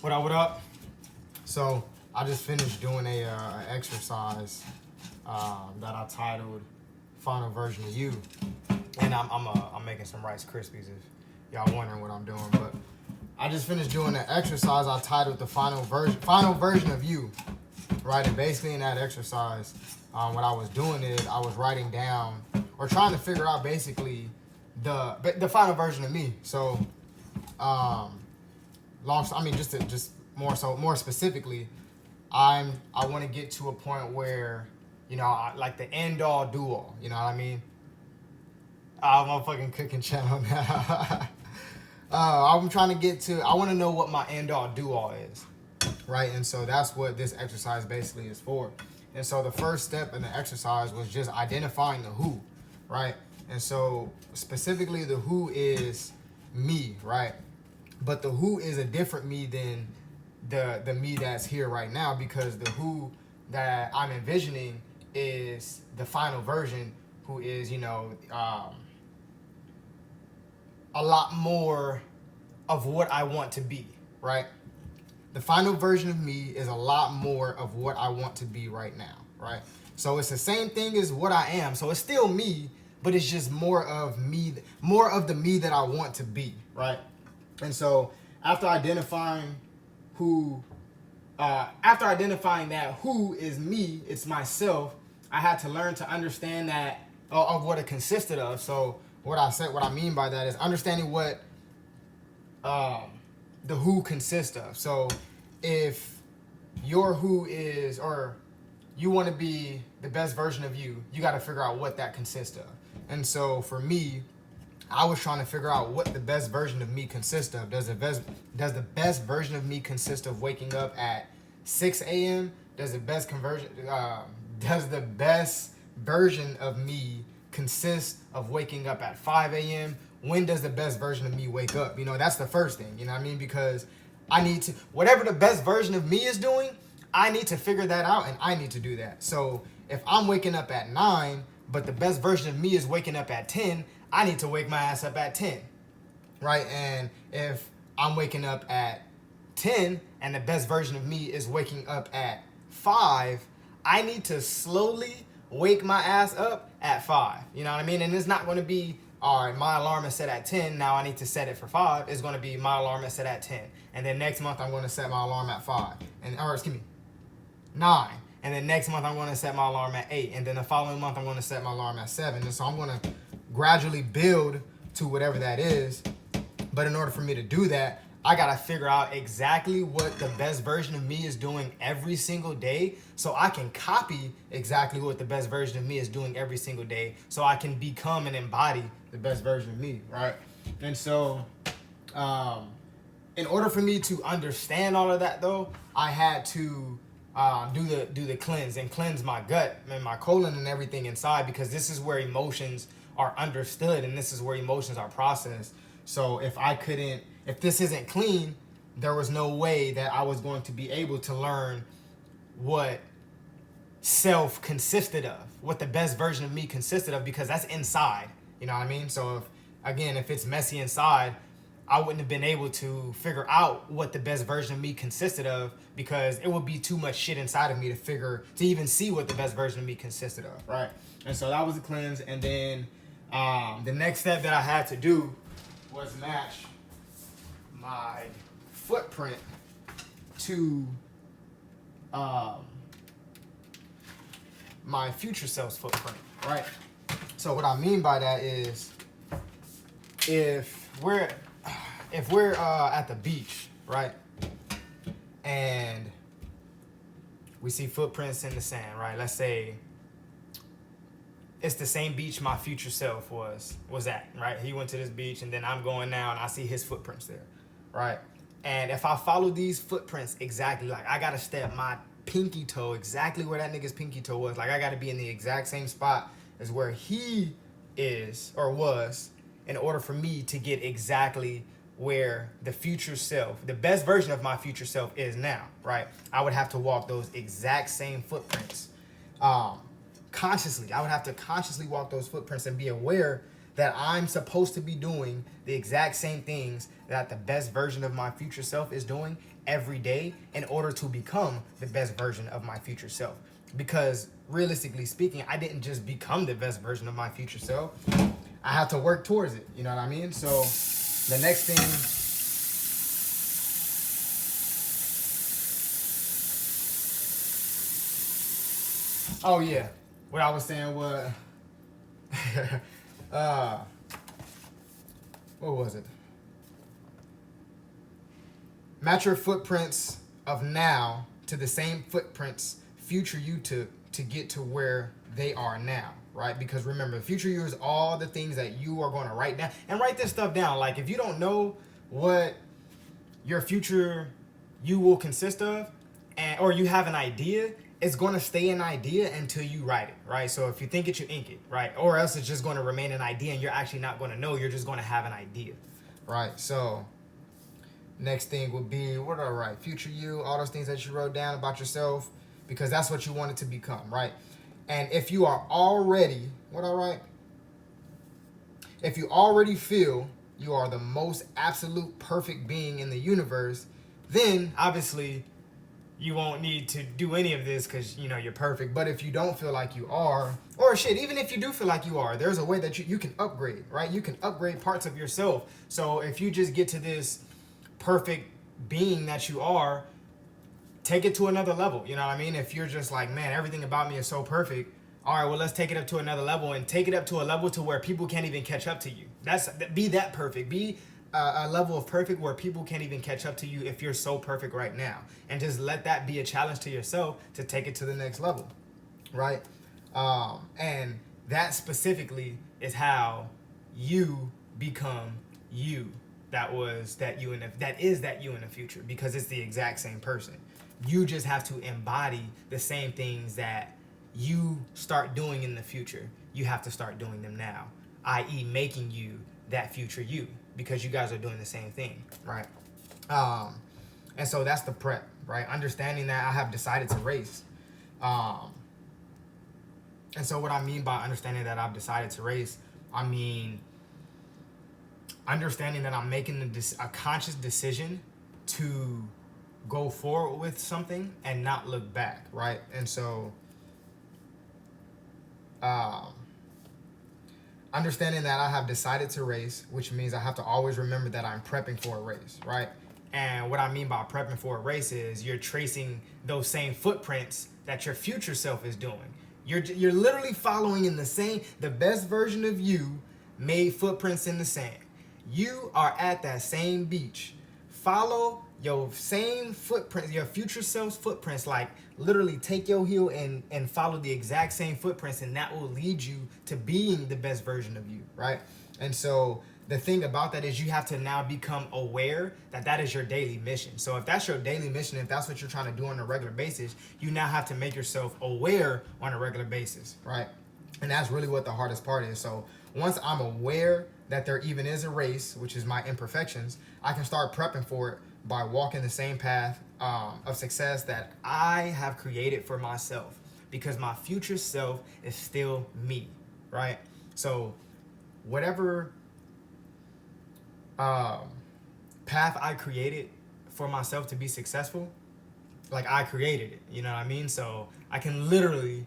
What up, what up? So I just finished doing a exercise that I titled "Final Version of You," and I'm making some Rice Krispies if y'all wondering what I'm doing. But I just finished doing an exercise I titled "The Final Version of You," right? And basically in that exercise, what I was doing is I was writing down or trying to figure out basically the final version of me. So just more specifically, I want to get to a point where, like the end all do all, you know what I mean? I'm a fucking cooking channel now. I want to know what my end all do all is, right? And so that's what this exercise basically is for. And so the first step in the exercise was just identifying the who, right? And so specifically the who is me, right? But the who is a different me than the me that's here right now, because the who that I'm envisioning is the final version, who is, a lot more of what I want to be, right? The final version of me is a lot more of what I want to be right now, right? So it's the same thing as what I am. So it's still me, but it's just more of me, more of the me that I want to be, right? And so after identifying that who is me, it's myself, I had to learn to understand that of what it consisted of. So what I mean by that is understanding what the who consists of. So if your who is, or you want to be the best version of you, you got to figure out what that consists of. And so for me, I was trying to figure out what the best version of me consists of. Does the best version of me consist of waking up at 6 a.m.? Does the best version of me consist of waking up at 5 a.m.? When does the best version of me wake up? That's the first thing, you know what I mean? Because I need to, whatever the best version of me is doing, I need to figure that out, and I need to do that. So if I'm waking up at 9, but the best version of me is waking up at 10, I need to wake my ass up at 10, right? And if I'm waking up at 10 and the best version of me is waking up at 5, I need to slowly wake my ass up at 5. You know what I mean? And it's not going to be, all right, my alarm is set at 10. Now I need to set it for 5. It's going to be my alarm is set at 10. And then next month I'm going to set my alarm at 9. And then next month I'm going to set my alarm at 8. And then the following month I'm going to set my alarm at 7. And so I'm going to gradually build to whatever that is. But in order for me to do that, I got to figure out exactly what the best version of me is doing every single day, so I can copy exactly what the best version of me is doing every single day, so I can become and embody the best version of me, right? And so in order for me to understand all of that, though, I had to do the cleanse and cleanse my gut and my colon and everything inside, because this is where emotions are understood and this is where emotions are processed. So if this isn't clean, there was no way that I was going to be able to learn what self consisted of, what the best version of me consisted of, because that's inside, you know what I mean? So if it's messy inside, I wouldn't have been able to figure out what the best version of me consisted of, because it would be too much shit inside of me to even see what the best version of me consisted of, right? And so that was the cleanse. And then the next step that I had to do was match my footprint to my future self's footprint, right? So what I mean by that is, if we're at the beach, right, and we see footprints in the sand, right? Let's say it's the same beach my future self was at, right? He went to this beach, and then I'm going now, and I see his footprints there, right? And if I follow these footprints exactly, like I gotta step my pinky toe exactly where that nigga's pinky toe was. Like I gotta be in the exact same spot as where he is or was, in order for me to get exactly where the future self, the best version of my future self is now, right? I would have to walk those exact same footprints consciously. I would have to consciously walk those footprints and be aware that I'm supposed to be doing the exact same things that the best version of my future self is doing every day in order to become the best version of my future self. Because realistically speaking, I didn't just become the best version of my future self. I have to work towards it. You know what I mean? So the next thing, oh yeah, what I was saying was, what was it? Match your footprints of now to the same footprints future you took to get to where they are now, right? Because remember, future you is all the things that you are going to write down, and write this stuff down. Like, if you don't know what your future you will consist of, or you have an idea, it's going to stay an idea until you write it, right? So if you think it, you ink it, right? Or else it's just going to remain an idea and you're actually not going to know. You're just going to have an idea, right? So next thing would be, what did I write? Future you, all those things that you wrote down about yourself, because that's what you wanted to become, right? And if you are already, what did I write? If you already feel you are the most absolute perfect being in the universe, then obviously you won't need to do any of this because, you know, you're perfect. But if you don't feel like you are, or shit, even if you do feel like you are, there's a way that you can upgrade, right? You can upgrade parts of yourself. So if you just get to this perfect being that you are, take it to another level. You know what I mean? If you're just like, man, everything about me is so perfect. All right, well, let's take it up to another level, and take it up to a level to where people can't even catch up to you. Be that perfect. Be a level of perfect where people can't even catch up to you if you're so perfect right now. And just let that be a challenge to yourself to take it to the next level, right? And that specifically is how you become you. That is that you in the future, because it's the exact same person. You just have to embody the same things that you start doing in the future. You have to start doing them now, i.e. making you that future you, because you guys are doing the same thing, right? And so that's the prep, right? Understanding that I have decided to race. And so what I mean by understanding that I've decided to race, I mean understanding that I'm making a conscious decision to go forward with something and not look back, right? And so understanding that I have decided to race, which means I have to always remember that I'm prepping for a race, right? And what I mean by prepping for a race is you're tracing those same footprints that your future self is doing. You're literally following in the best version of you made footprints in the sand. You are at that same beach. Follow your same footprints, your future self's footprints. Like, literally take your heel and follow the exact same footprints, and that will lead you to being the best version of you, right? And so the thing about that is you have to now become aware that that is your daily mission. So if that's your daily mission, if that's what you're trying to do on a regular basis, you now have to make yourself aware on a regular basis, right? And that's really what the hardest part is. So once I'm aware that there even is a race, which is my imperfections, I can start prepping for it by walking the same path of success that I have created for myself, because my future self is still me, right? So whatever path I created for myself to be successful, like, I created it, you know what I mean? So I can literally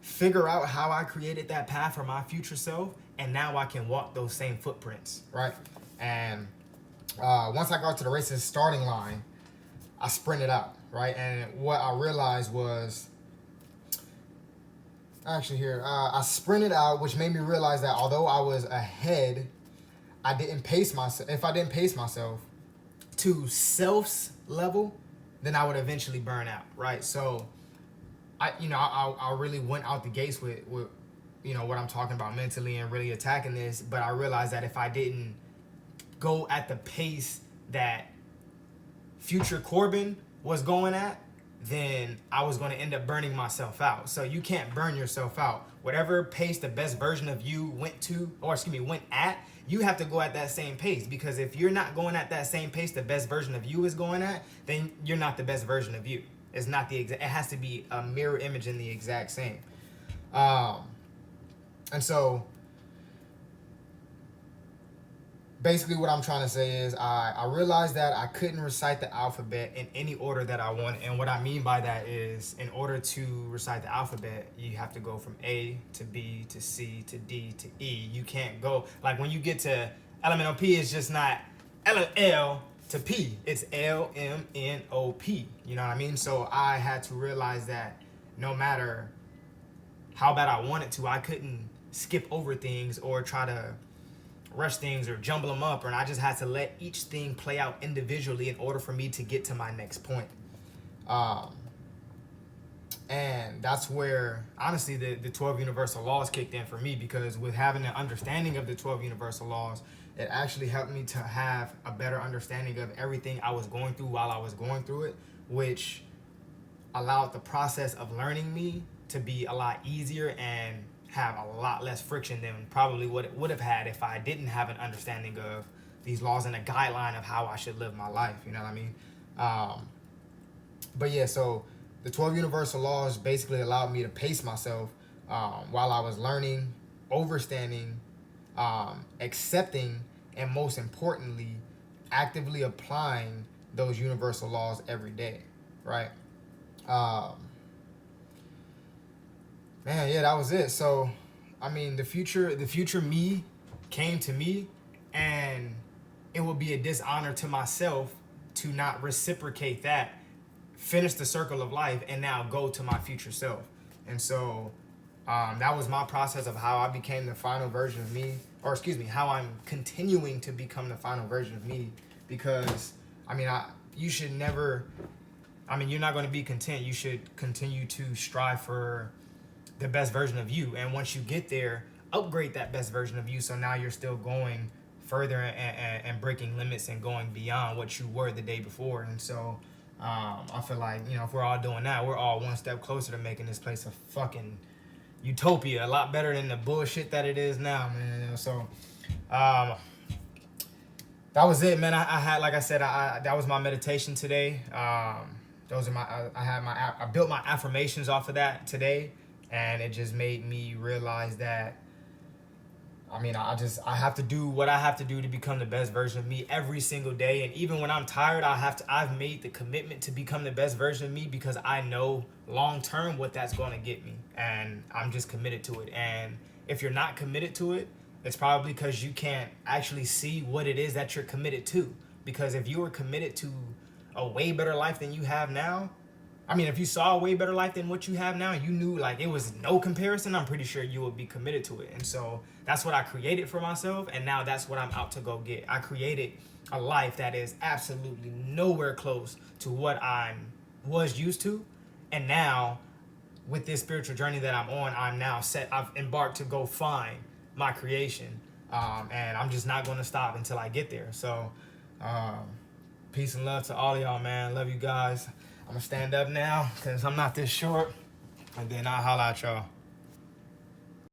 figure out how I created that path for my future self, and now I can walk those same footprints, right? And once I got to the race's starting line, I sprinted out, right? And what I realized was, actually here, I sprinted out, which made me realize that although I was ahead, I didn't pace myself. If I didn't pace myself to self's level, then I would eventually burn out, right? So I really went out the gates with what I'm talking about mentally and really attacking this, but I realized that if I didn't go at the pace that future Corbin was going at, then I was going to end up burning myself out. So you can't burn yourself out. Whatever pace the best version of you went at, you have to go at that same pace, because if you're not going at that same pace the best version of you is going at, then you're not the best version of you. It's not the exact, it has to be a mirror image in the exact same. And so basically what I'm trying to say is I realized that I couldn't recite the alphabet in any order that I want. And what I mean by that is, in order to recite the alphabet, you have to go from A to B to C to D to E. You can't go, like when you get to elemental P, it's just not L to P. It's LMNOP. You know what I mean? So I had to realize that no matter how bad I wanted to, I couldn't skip over things or try to rush things or jumble them up, and I just had to let each thing play out individually in order for me to get to my next point. And that's where, honestly, the 12 universal laws kicked in for me, because with having an understanding of the 12 universal laws, it actually helped me to have a better understanding of everything I was going through while I was going through it, which allowed the process of learning me to be a lot easier and have a lot less friction than probably what it would have had if I didn't have an understanding of these laws and a guideline of how I should live my life. You know what I mean? But yeah, so the 12 universal laws basically allowed me to pace myself while I was learning, understanding, accepting, and most importantly, actively applying those universal laws every day, right? Man, yeah, that was it. So, I mean, the future me came to me, and it would be a dishonor to myself to not reciprocate that, finish the circle of life, and now go to my future self. And so, that was my process of how I became the final version of me, or excuse me, how I'm continuing to become the final version of me. Because, I mean, you should never, I mean, you're not going to be content. You should continue to strive for the best version of you, and once you get there, upgrade that best version of you, so now you're still going further and breaking limits and going beyond what you were the day before. And so I feel like, you know, if we're all doing that, we're all one step closer to making this place a fucking utopia, a lot better than the bullshit that it is now, man. You know, so that was it, man. I had, like I said, that was my meditation today. Those are I built my affirmations off of that today. And it just made me realize that, I mean, I have to do what I have to do to become the best version of me every single day. And even when I'm tired, I've made the commitment to become the best version of me, because I know long term what that's going to get me. And I'm just committed to it. And if you're not committed to it, it's probably because you can't actually see what it is that you're committed to. Because if you were committed to a way better life than you have now, I mean, if you saw a way better life than what you have now, you knew like it was no comparison, I'm pretty sure you would be committed to it. And so that's what I created for myself, and now that's what I'm out to go get. I created a life that is absolutely nowhere close to what I was used to. And now, with this spiritual journey that I'm on, I've embarked to go find my creation. And I'm just not going to stop until I get there. So, peace and love to all of y'all, man. Love you guys. I'm going to stand up now because I'm not this short. And then I'll holla at y'all.